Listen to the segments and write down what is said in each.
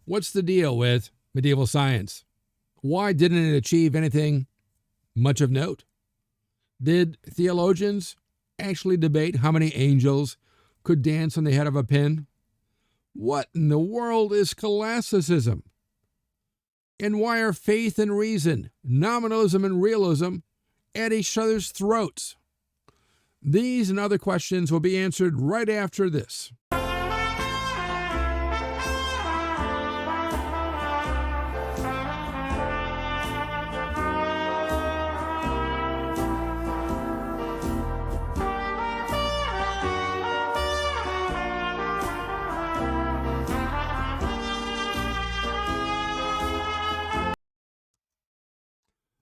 What's the deal with medieval science? Why didn't it achieve anything much of note? Did theologians actually debate how many angels could dance on the head of a pin? What in the world is scholasticism? And why are faith and reason, nominalism and realism at each other's throats? These and other questions will be answered right after this.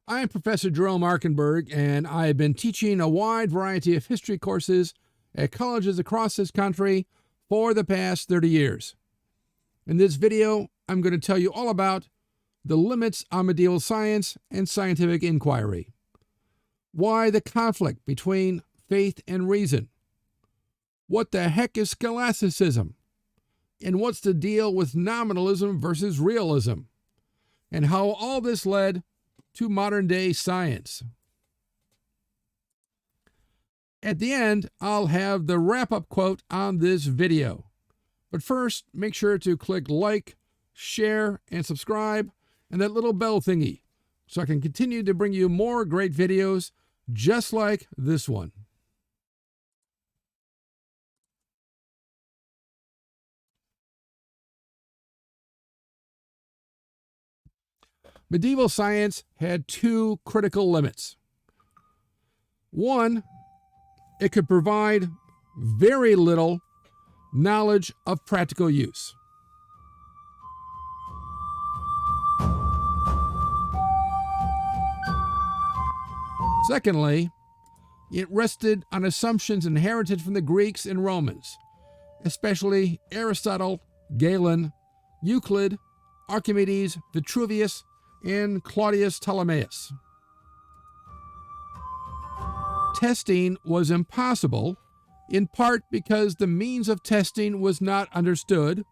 I'm Professor Jerome Arkenberg, and I have been teaching a wide variety of history courses at colleges across this country for the past 30 years. In this video, I'm going to tell you all about the limits on medieval science and scientific inquiry, why the conflict between faith and reason, what the heck is scholasticism, and what's the deal with nominalism versus realism, and how all this led to modern-day science. At the end, I'll have the wrap-up quote on this video. But first, make sure to click like, share, and subscribe, and that little bell thingy, so I can continue to bring you more great videos just like this one. Medieval science had two critical limits. One, it could provide very little knowledge of practical use. Secondly, it rested on assumptions inherited from the Greeks and Romans, especially Aristotle, Galen, Euclid, Archimedes, Vitruvius, and Claudius Ptolemaeus. Testing was impossible, in part because the means of testing was not understood,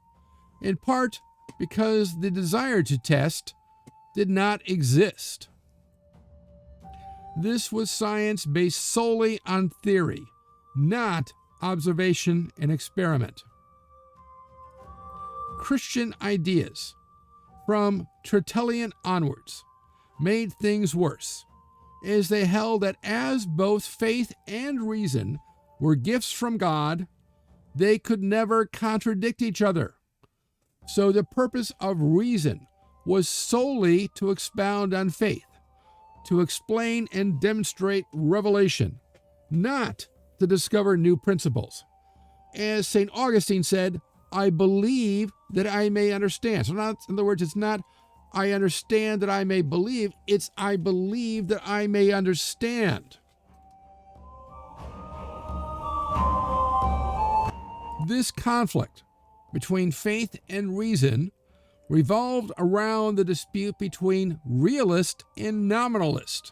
in part because the desire to test did not exist. This was science based solely on theory, not observation and experiment. Christian ideas, from Tertullian onwards, made things worse, as they held that as both faith and reason were gifts from God, they could never contradict each other. So the purpose of reason was solely to expound on faith, to explain and demonstrate revelation, not to discover new principles. As St. Augustine said, I believe that I may understand. So in other words, it's not I understand that I may believe, it's I believe that I may understand. This conflict between faith and reason revolved around the dispute between realist and nominalist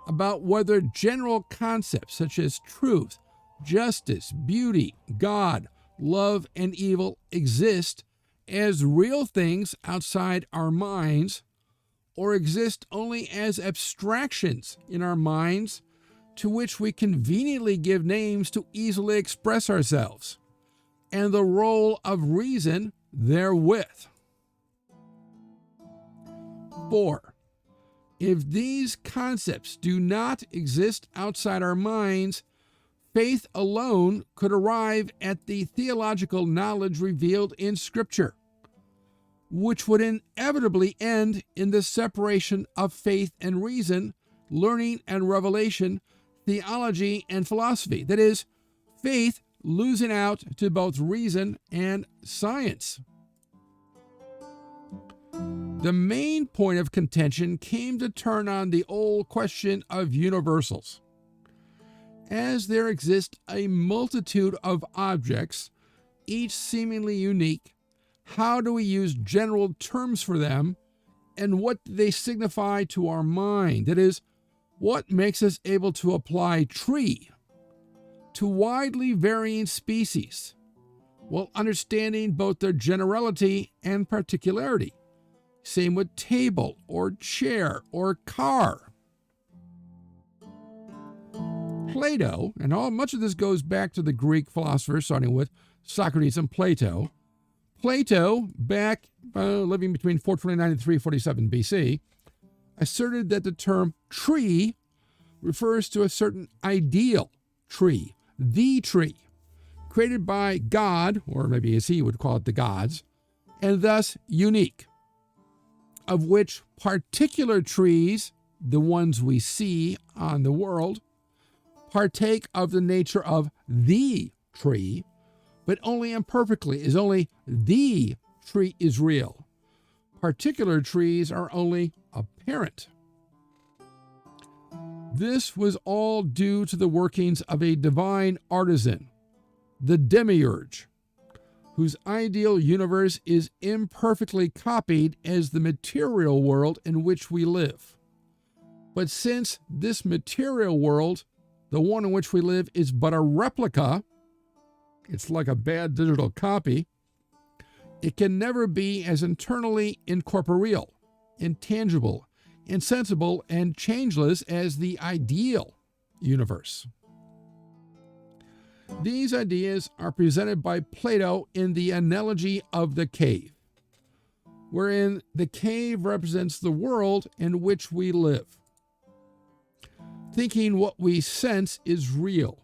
about whether general concepts such as truth, justice, beauty, God, love, and evil exist as real things outside our minds, or exist only as abstractions in our minds to which we conveniently give names to easily express ourselves, and the role of reason therewith. 4. If these concepts do not exist outside our minds, faith alone could arrive at the theological knowledge revealed in Scripture, which would inevitably end in the separation of faith and reason, learning and revelation, theology and philosophy. That is, faith losing out to both reason and science. The main point of contention came to turn on the old question of universals. As there exist a multitude of objects, each seemingly unique, how do we use general terms for them, and what do they signify to our mind? That is, what makes us able to apply tree to widely varying species, while understanding both their generality and particularity. Same with table or chair or car. Plato, and much of this goes back to the Greek philosophers, starting with Socrates and Plato. Plato, back living between 429 and 347 BC, asserted that the term tree refers to a certain ideal tree, the tree, created by God, or maybe as he would call it, the gods, and thus unique, of which particular trees, the ones we see on the world, partake of the nature of the tree, but only imperfectly, as only the tree is real. Particular trees are only apparent. This was all due to the workings of a divine artisan, the demiurge, whose ideal universe is imperfectly copied as the material world in which we live. But since this material world, the one in which we live, is but a replica, it's like a bad digital copy, it can never be as internally incorporeal, intangible, insensible, and changeless as the ideal universe. These ideas are presented by Plato in the analogy of the cave, wherein the cave represents the world in which we live. Thinking what we sense is real.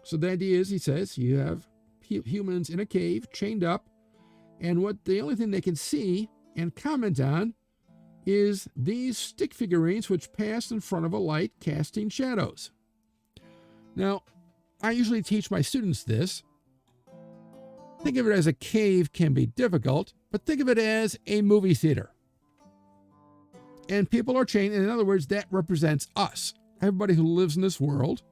So the idea is, he says, you have humans in a cave, chained up, and the only thing they can see and comment on is these stick figurines which pass in front of a light casting shadows. Now, I usually teach my students this. Think of it as a cave can be difficult, but think of it as a movie theater. And people are chained, and in other words, that represents us, everybody who lives in this world.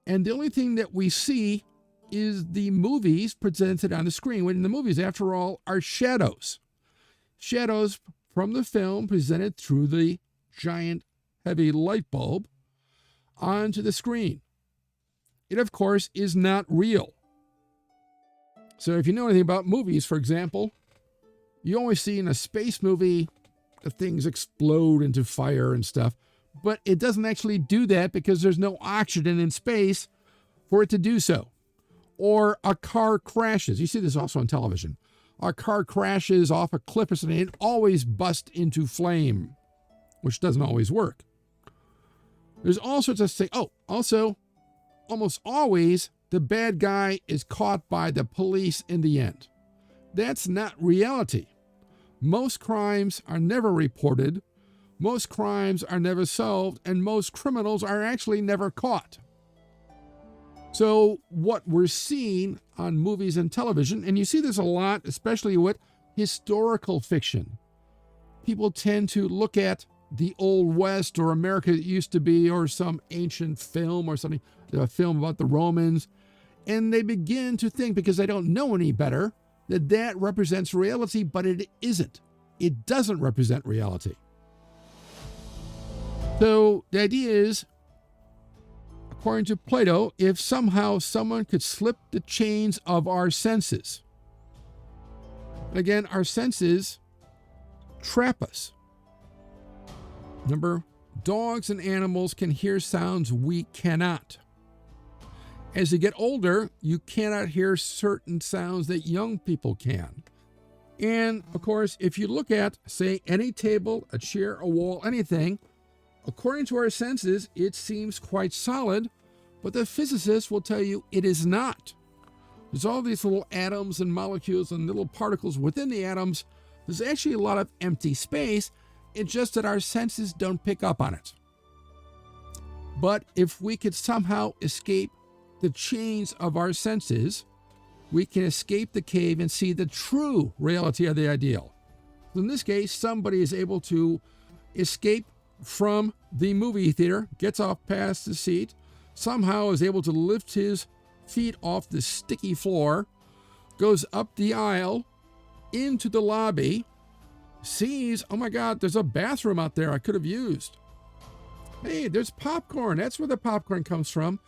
And the only thing that we see is the movies presented on the screen, when the movies, after all, are shadows. Shadows from the film presented through the giant, heavy light bulb onto the screen. It, of course, is not real. So if you know anything about movies, for example, you always see in a space movie the things explode into fire and stuff, but it doesn't actually do that because there's no oxygen in space for it to do so. Or a car crashes. You see this also on television. A car crashes off a cliff or something, it always busts into flame, which doesn't always work. There's all sorts of things. Oh, also, almost always the bad guy is caught by the police in the end. That's not reality. Most crimes are never reported, most crimes are never solved, and most criminals are actually never caught. So what we're seeing on movies and television, and you see this a lot, especially with historical fiction, people tend to look at the Old West or America it used to be, or some ancient film or something, a film about the Romans, and they begin to think, because they don't know any better, that that represents reality, but it isn't. It doesn't represent reality. So the idea is, according to Plato, if somehow someone could slip the chains of our senses, again, our senses trap us. Remember, dogs and animals can hear sounds we cannot. As you get older, you cannot hear certain sounds that young people can. And, of course, if you look at, say, any table, a chair, a wall, anything, according to our senses, it seems quite solid, but the physicists will tell you it is not. There's all these little atoms and molecules and little particles within the atoms. There's actually a lot of empty space. It's just that our senses don't pick up on it. But if we could somehow escape the chains of our senses, we can escape the cave and see the true reality of the ideal. In this case, somebody is able to escape from the movie theater, gets off past the seat, somehow is able to lift his feet off the sticky floor, goes up the aisle into the lobby, sees, oh my God, there's a bathroom out there I could have used. Hey, there's popcorn. That's where the popcorn comes from.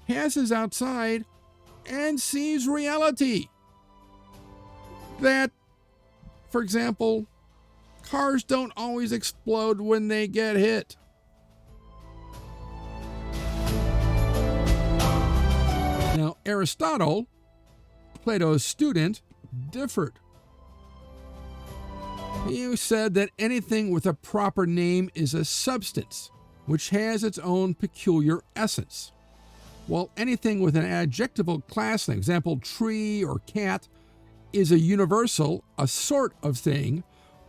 Passes outside and sees reality. that, for example, cars don't always explode when they get hit. Now, Aristotle, Plato's student, differed. He said that anything with a proper name is a substance, which has its own peculiar essence, while anything with an adjectival class, an example, tree or cat, is a universal, a sort of thing,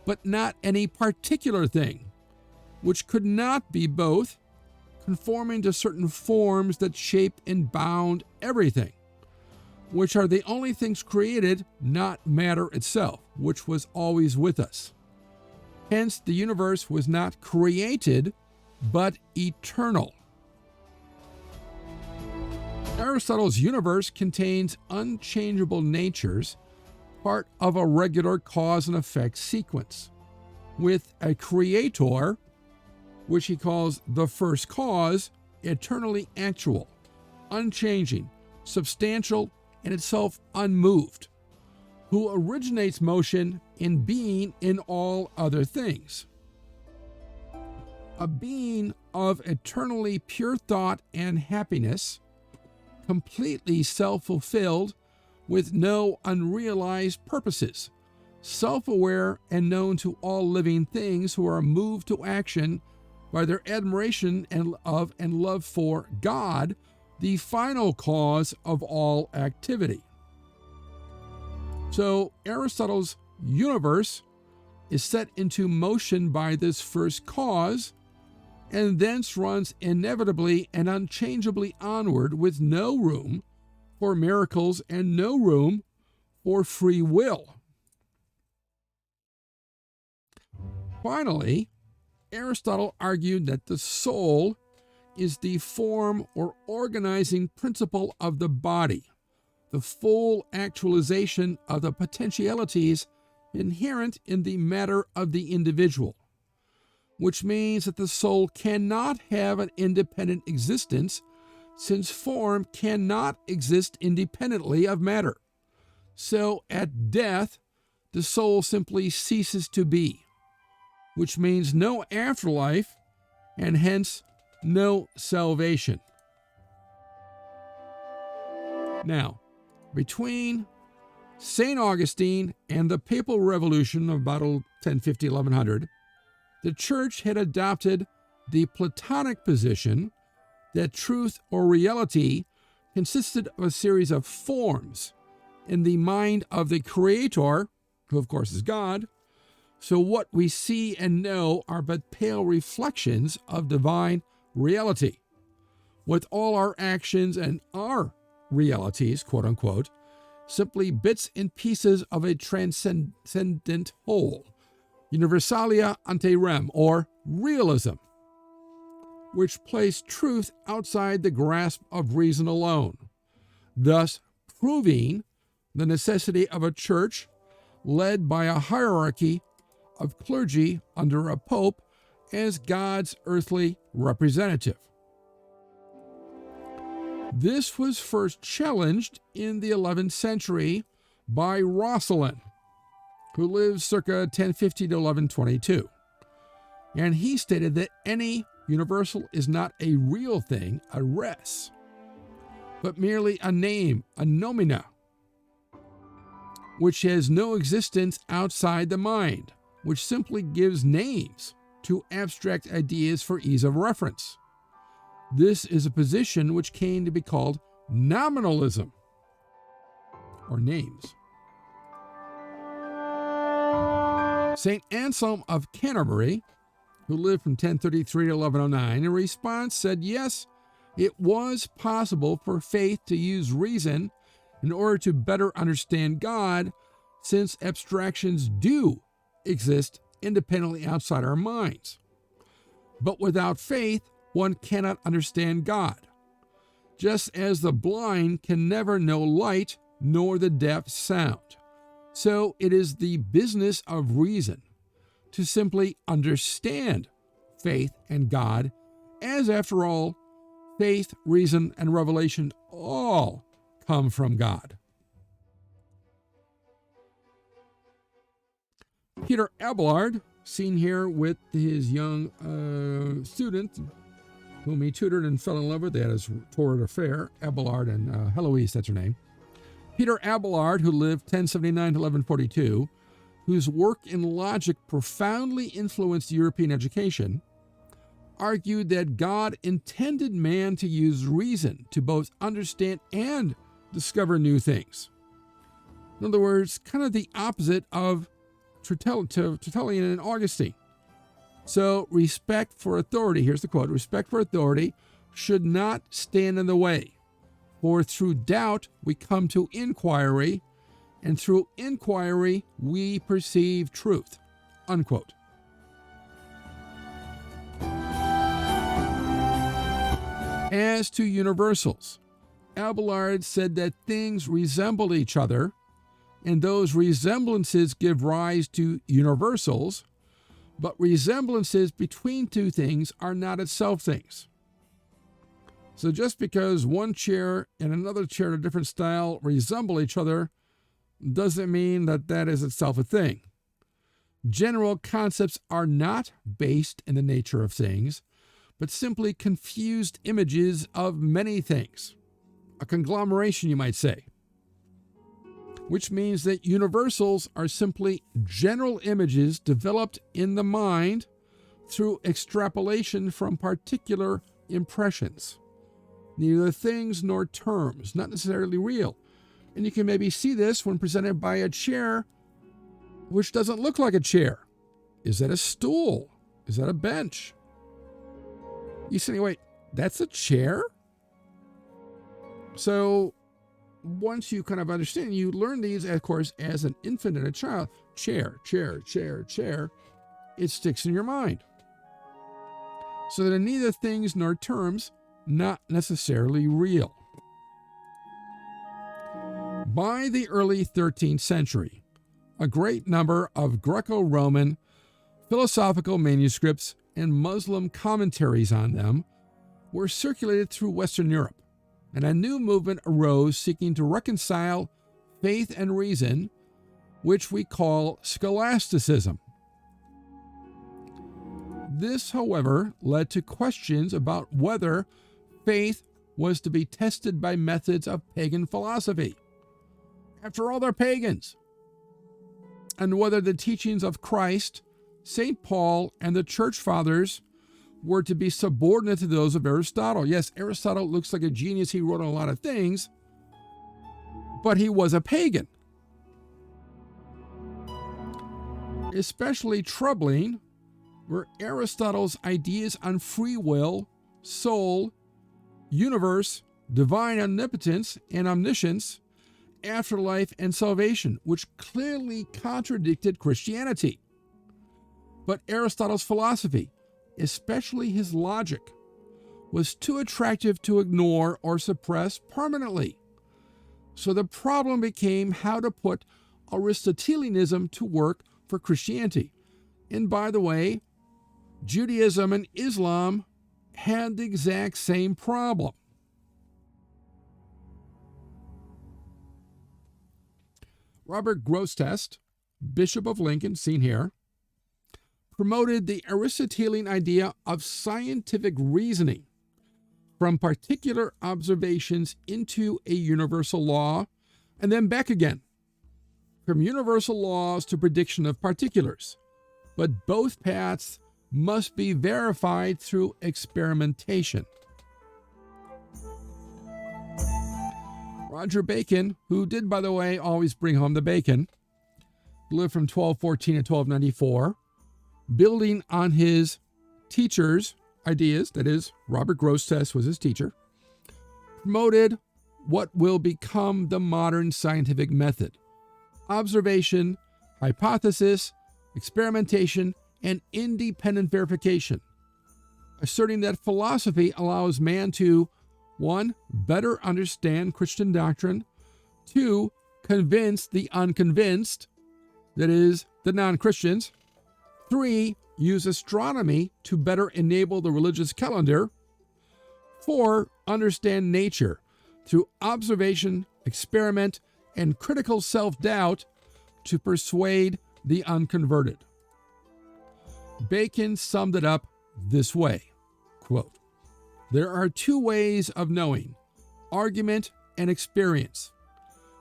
but not any particular thing, which could not be both, conforming to certain forms that shape and bound everything, which are the only things created, not matter itself, which was always with us. Hence, the universe was not created, but eternal. Aristotle's universe contains unchangeable natures, part of a regular cause and effect sequence, with a creator, which he calls the first cause, eternally actual, unchanging, substantial, and itself unmoved, who originates motion in being in all other things. A being of eternally pure thought and happiness, completely self-fulfilled, with no unrealized purposes, self-aware and known to all living things who are moved to action by their admiration and love for God, the final cause of all activity. So Aristotle's universe is set into motion by this first cause, and thence runs inevitably and unchangeably onward, with no room for miracles and no room for free will. Finally, Aristotle argued that the soul is the form or organizing principle of the body, the full actualization of the potentialities inherent in the matter of the individual, which means that the soul cannot have an independent existence, since form cannot exist independently of matter. So at death, the soul simply ceases to be, which means no afterlife, and hence no salvation. Now, between St. Augustine and the Papal Revolution of about 1050-1100, the Church had adopted the Platonic position that truth or reality consisted of a series of forms in the mind of the Creator, who of course is God. So what we see and know are but pale reflections of divine reality, with all our actions and our realities, quote unquote, simply bits and pieces of a transcendent whole, universalia ante rem, or realism, which place truth outside the grasp of reason alone, thus proving the necessity of a church led by a hierarchy of clergy under a pope as God's earthly representative. This was first challenged in the 11th century by Roscelin, who lived circa 1050 to 1122. And he stated that any universal is not a real thing, a res, but merely a name, a nomina, which has no existence outside the mind, which simply gives names to abstract ideas for ease of reference. This is a position which came to be called nominalism, or names. St. Anselm of Canterbury, who lived from 1033 to 1109, in response said, yes, it was possible for faith to use reason in order to better understand God, since abstractions do exist independently outside our minds. But without faith, one cannot understand God, just as the blind can never know light nor the deaf sound. So it is the business of reason to simply understand faith and God, as after all, faith, reason, and revelation all come from God. Peter Abelard, seen here with his young student, whom he tutored and fell in love with. They had his torrid affair. Abelard and Heloise, that's her name. Peter Abelard, who lived 1079 to 1142, whose work in logic profoundly influenced European education, argued that God intended man to use reason to both understand and discover new things. In other words, kind of the opposite of Tertullian and Augustine. So respect for authority, here's the quote, respect for authority should not stand in the way, for through doubt we come to inquiry, and through inquiry we perceive truth, unquote. As to universals, Abelard said that things resemble each other, and those resemblances give rise to universals, but resemblances between two things are not itself things. So just because one chair and another chair in a different style resemble each other doesn't mean that that is itself a thing. General concepts are not based in the nature of things, but simply confused images of many things. A conglomeration, you might say. Which means that universals are simply general images developed in the mind through extrapolation from particular impressions. Neither things nor terms, not necessarily real. And you can maybe see this when presented by a chair which doesn't look like a chair. Is that a stool? Is that a bench? You say, wait, that's a chair? So once you kind of understand, you learn these, of course, as an infant and a child. Chair, chair, chair, chair. It sticks in your mind. So that are neither things nor terms, not necessarily real. By the early 13th century, a great number of Greco-Roman philosophical manuscripts and Muslim commentaries on them were circulated through Western Europe, and a new movement arose seeking to reconcile faith and reason, which we call Scholasticism. This, however, led to questions about whether faith was to be tested by methods of pagan philosophy. After all, they're pagans. And whether the teachings of Christ, St. Paul, and the Church Fathers were to be subordinate to those of Aristotle. Yes, Aristotle looks like a genius. He wrote a lot of things, but he was a pagan. Especially troubling were Aristotle's ideas on free will, soul, universe, divine omnipotence and omniscience, afterlife, and salvation, which clearly contradicted Christianity. But Aristotle's philosophy, especially his logic, was too attractive to ignore or suppress permanently. So the problem became how to put Aristotelianism to work for Christianity. And by the way, Judaism and Islam had the exact same problem. Robert Grosseteste, Bishop of Lincoln, seen here, promoted the Aristotelian idea of scientific reasoning from particular observations into a universal law, and then back again, from universal laws to prediction of particulars. But both paths must be verified through experimentation. Roger Bacon, who did, by the way, always bring home the bacon, lived from 1214 to 1294, building on his teacher's ideas, that is, Robert Grosseteste was his teacher, promoted what will become the modern scientific method: observation, hypothesis, experimentation, and independent verification, asserting that philosophy allows man to 1. Better understand Christian doctrine. 2. Convince the unconvinced, that is, the non-Christians. 3. Use astronomy to better enable the religious calendar. 4. Understand nature through observation, experiment, and critical self-doubt to persuade the unconverted. Bacon summed it up this way, quote, "There are two ways of knowing, argument and experience,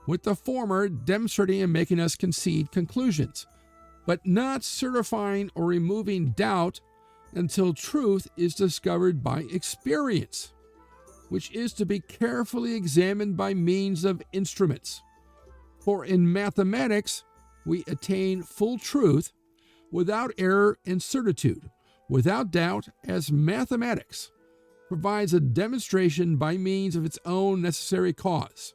with the former demonstrating and making us concede conclusions, but not certifying or removing doubt until truth is discovered by experience, which is to be carefully examined by means of instruments. For in mathematics we attain full truth without error and certitude, without doubt, as mathematics provides a demonstration by means of its own necessary cause.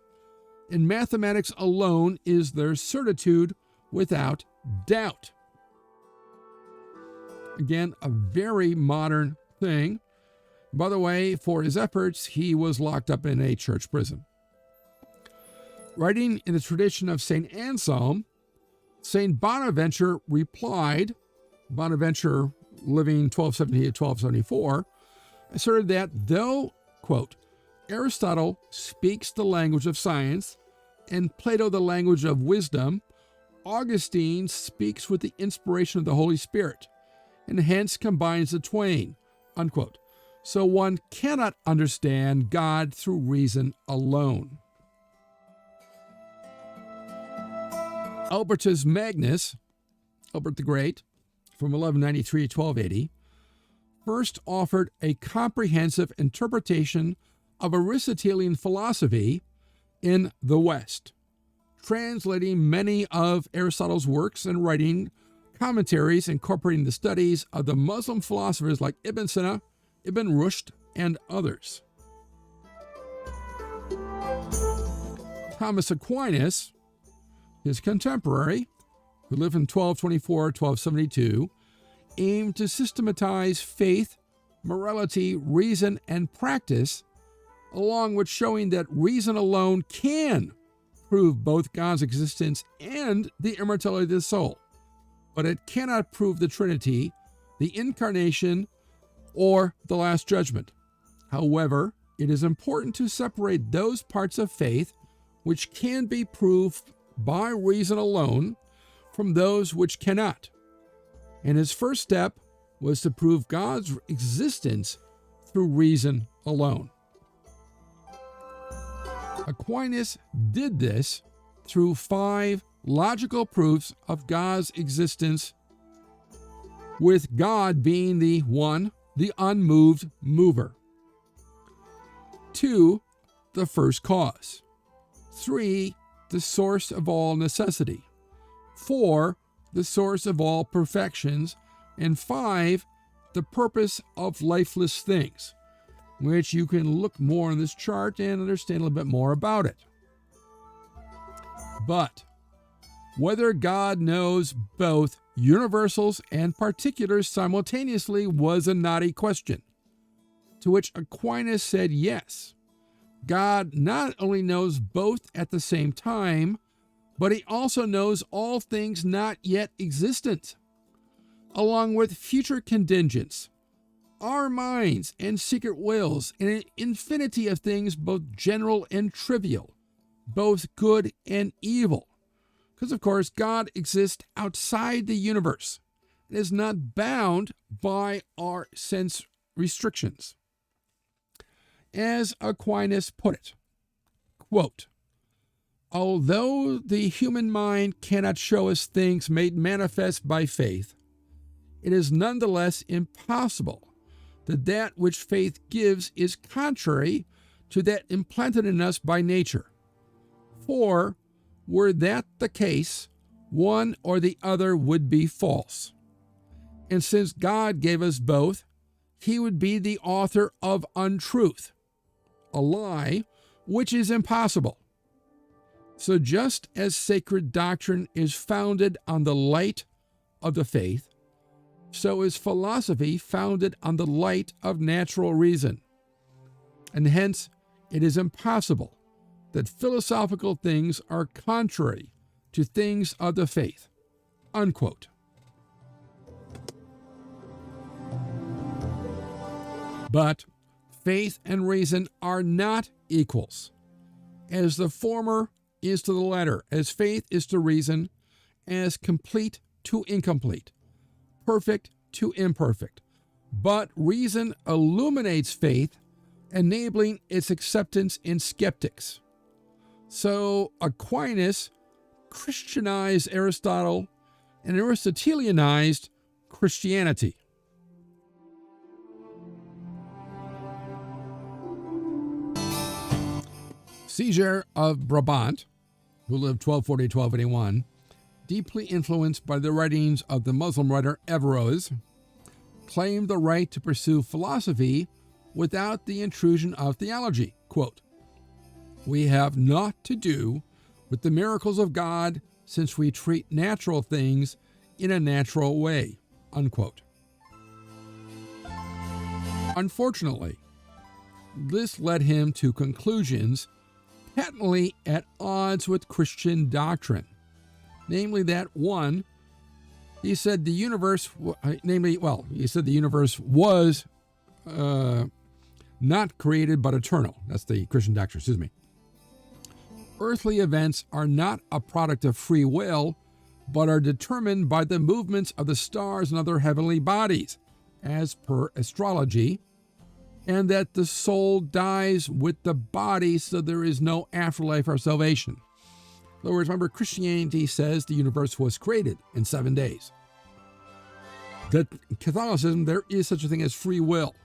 In mathematics alone is there certitude without doubt." Again, a very modern thing. By the way, for his efforts, he was locked up in a church prison. Writing in the tradition of St. Anselm, St. Bonaventure replied, Bonaventure living 1270 to 1274, asserted that though, quote, "Aristotle speaks the language of science and Plato the language of wisdom, Augustine speaks with the inspiration of the Holy Spirit, and hence combines the twain," unquote. So one cannot understand God through reason alone. Albertus Magnus, Albert the Great, from 1193 to 1280, first offered a comprehensive interpretation of Aristotelian philosophy in the West, translating many of Aristotle's works and writing commentaries incorporating the studies of the Muslim philosophers like Ibn Sina, Ibn Rushd, and others. Thomas Aquinas, his contemporary, who lived from 1224 to 1272, aimed to systematize faith, morality, reason, and practice, along with showing that reason alone can prove both God's existence and the immortality of the soul, but it cannot prove the Trinity, the Incarnation, or the Last Judgment. However, it is important to separate those parts of faith which can be proved by reason alone from those which cannot. And his first step was to prove God's existence through reason alone. Aquinas did this through 5 logical proofs of God's existence, with God being the 1, the unmoved mover; 2, the first cause; 3, the source of all necessity; 4, the source of all perfections; and 5, the purpose of lifeless things, which you can look more in this chart and understand a little bit more about it. But whether God knows both universals and particulars simultaneously was a knotty question, to which Aquinas said yes. God not only knows both at the same time, but he also knows all things not yet existent, along with future contingents, our minds and secret wills, and an infinity of things both general and trivial, both good and evil. Because, of course, God exists outside the universe and is not bound by our sense restrictions. As Aquinas put it, quote, "Although the human mind cannot show us things made manifest by faith, it is nonetheless impossible that that which faith gives is contrary to that implanted in us by nature. For, were that the case, one or the other would be false. And since God gave us both, he would be the author of untruth, a lie, which is impossible. So just as sacred doctrine is founded on the light of the faith, so is philosophy founded on the light of natural reason. And hence it is impossible that philosophical things are contrary to things of the faith." Unquote. But faith and reason are not equals, as the former is to the latter, as faith is to reason, as complete to incomplete, perfect to imperfect. But reason illuminates faith, enabling its acceptance in skeptics. So Aquinas Christianized Aristotle and Aristotelianized Christianity. Siger of Brabant, who lived 1240-1281, deeply influenced by the writings of the Muslim writer Averroes, claimed the right to pursue philosophy without the intrusion of theology. Quote, "We have naught to do with the miracles of God, since we treat natural things in a natural way." Unquote. Unfortunately, this led him to conclusions patently at odds with Christian doctrine. Namely that, one, he said the universe was not created but eternal. That's the Christian doctrine, Earthly events are not a product of free will, but are determined by the movements of the stars and other heavenly bodies, as per astrology, and that the soul dies with the body, so there is no afterlife or salvation. In other words, remember, Christianity says the universe was created in 7 days. That Catholicism, there is such a thing as free will.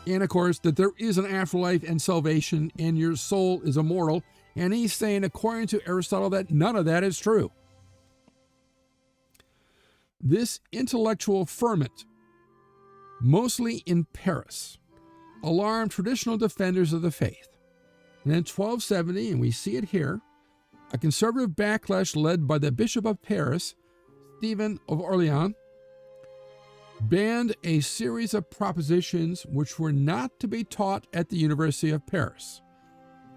And of course, that there is an afterlife and salvation, and your soul is immortal. And he's saying, according to Aristotle, that none of that is true. This intellectual ferment, mostly in Paris, alarmed traditional defenders of the faith. And in 1270, and we see it here, a conservative backlash led by the Bishop of Paris, Stephen of Orleans, banned a series of propositions which were not to be taught at the University of Paris.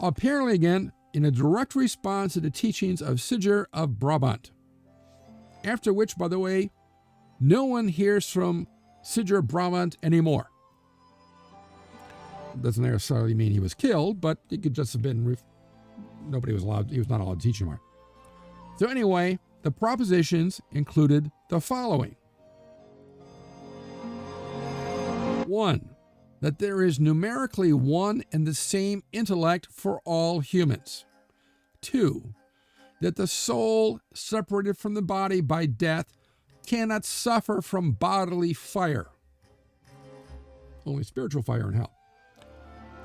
Apparently, again, in a direct response to the teachings of Siger of Brabant. After which, by the way, no one hears from Siger of Brabant anymore. Doesn't necessarily mean he was killed, but it could just have been he was not allowed to teach anymore. So anyway, the propositions included the following. 1, that there is numerically one and the same intellect for all humans. 2, that the soul, separated from the body by death, cannot suffer from bodily fire. Only spiritual fire in hell.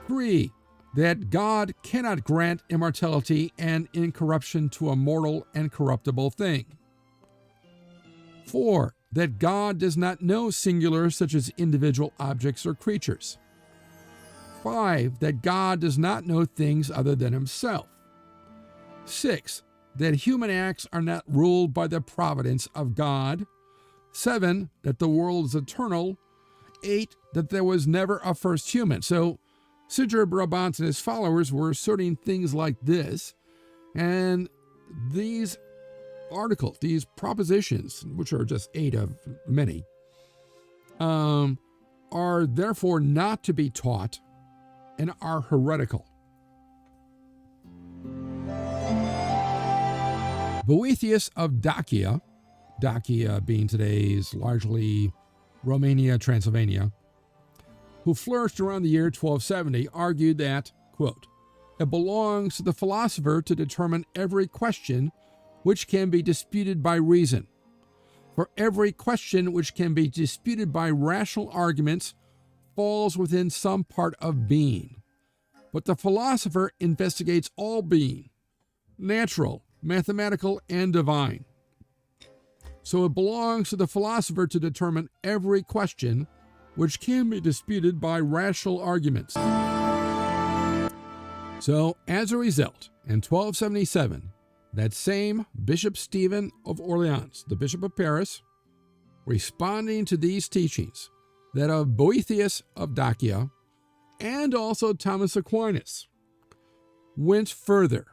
3, that God cannot grant immortality and incorruption to a mortal and corruptible thing. 4, that God does not know singulars such as individual objects or creatures. 5, that God does not know things other than himself. 6, that human acts are not ruled by the providence of God. 7, that the world is eternal. 8, that there was never a first human. So Siger of Brabant and his followers were asserting things like this, and these articles, these propositions, which are just 8 of many, are therefore not to be taught and are heretical. Boethius of Dacia, Dacia being today's largely Romania, Transylvania, who flourished around the year 1270, argued that, quote, "It belongs to the philosopher to determine every question which can be disputed by reason. For every question which can be disputed by rational arguments falls within some part of being. But the philosopher investigates all being, natural, mathematical, and divine. So it belongs to the philosopher to determine every question which can be disputed by rational arguments." So, as a result, in 1277, that same Bishop Stephen of Orleans, the Bishop of Paris, responding to these teachings, that of Boethius of Dacia, and also Thomas Aquinas, went further,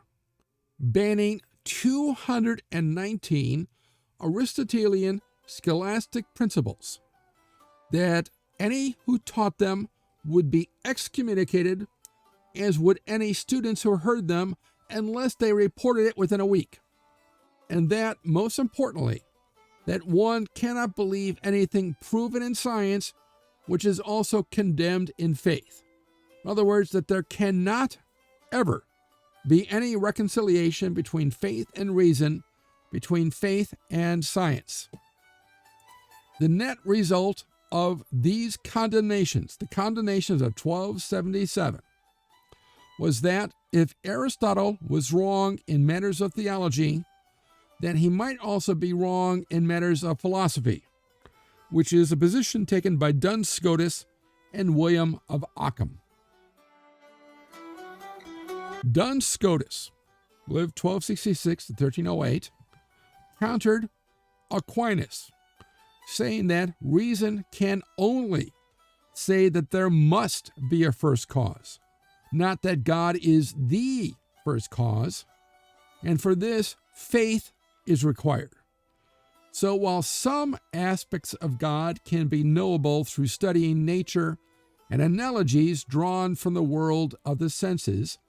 banning 219 Aristotelian scholastic principles, that any who taught them would be excommunicated, as would any students who heard them, unless they reported it within a week. And that, most importantly, that one cannot believe anything proven in science which is also condemned in faith. In other words, that there cannot ever be any reconciliation between faith and reason, between faith and science. The net result of these condemnations, the condemnations of 1277, was that if Aristotle was wrong in matters of theology, then he might also be wrong in matters of philosophy, which is a position taken by Duns Scotus and William of Ockham. Duns Scotus lived 1266 to 1308, countered Aquinas, saying that reason can only say that there must be a first cause, not that God is the first cause, and for this, faith is required. So while some aspects of God can be knowable through studying nature and analogies drawn from the world of the senses,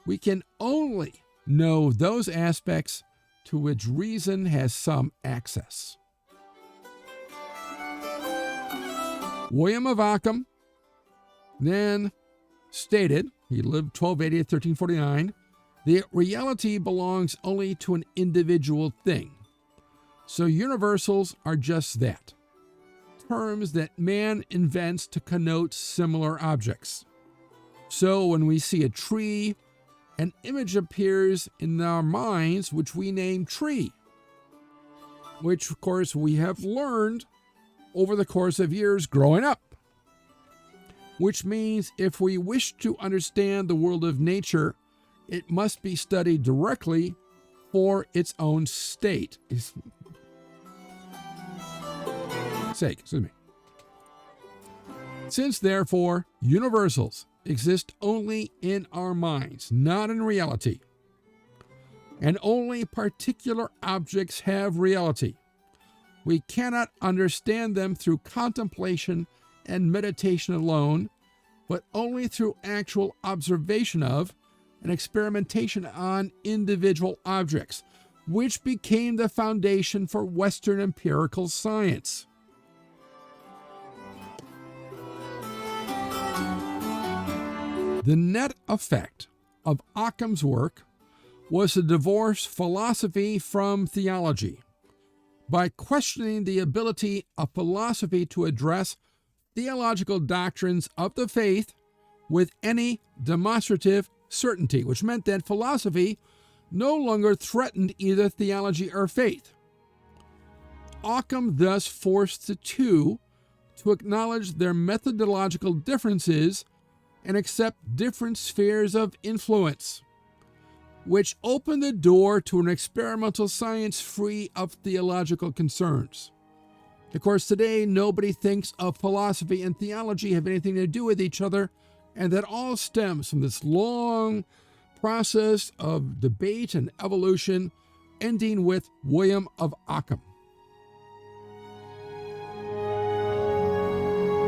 we can only know those aspects to which reason has some access. William of Ockham then stated, he lived 1280 to 1349, the reality belongs only to an individual thing. So universals are just that, terms that man invents to connote similar objects. So when we see a tree, an image appears in our minds which we name tree, which of course we have learned over the course of years growing up. Which means if we wish to understand the world of nature, it must be studied directly for its own state. Since therefore universals exist only in our minds, not in reality, and only particular objects have reality, we cannot understand them through contemplation and meditation alone, but only through actual observation of and experimentation on individual objects, which became the foundation for Western empirical science. The net effect of Ockham's work was to divorce philosophy from theology by questioning the ability of philosophy to address theological doctrines of the faith with any demonstrative certainty, which meant that philosophy no longer threatened either theology or faith. Ockham thus forced the two to acknowledge their methodological differences and accept different spheres of influence, which opened the door to an experimental science free of theological concerns. Of course, today nobody thinks of philosophy and theology have anything to do with each other, and that all stems from this long process of debate and evolution, ending with William of Ockham.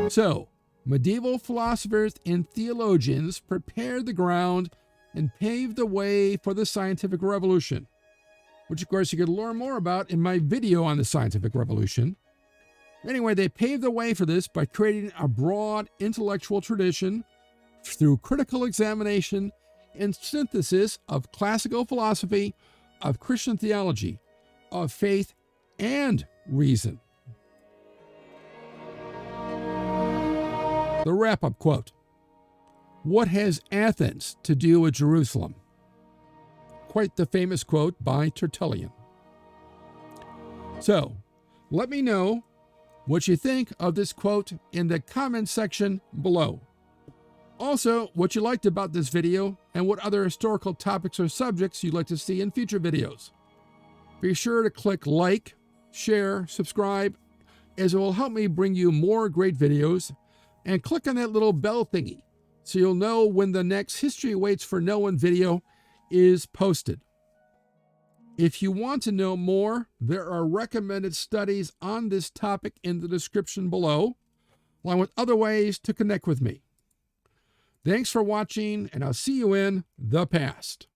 So, medieval philosophers and theologians prepared the ground and paved the way for the scientific revolution, which of course you can learn more about in my video on the scientific revolution. Anyway, they paved the way for this by creating a broad intellectual tradition through critical examination and synthesis of classical philosophy, of Christian theology, of faith and reason. The wrap-up quote: "What has Athens to do with Jerusalem?" Quite the famous quote by Tertullian. So, let me know what you think of this quote in the comment section below. Also, what you liked about this video and what other historical topics or subjects you'd like to see in future videos. Be sure to click like, share, subscribe, as it will help me bring you more great videos, and click on that little bell thingy so you'll know when the next History Waits for No One video is posted. If you want to know more, there are recommended studies on this topic in the description below, along with other ways to connect with me. Thanks for watching, and I'll see you in the past.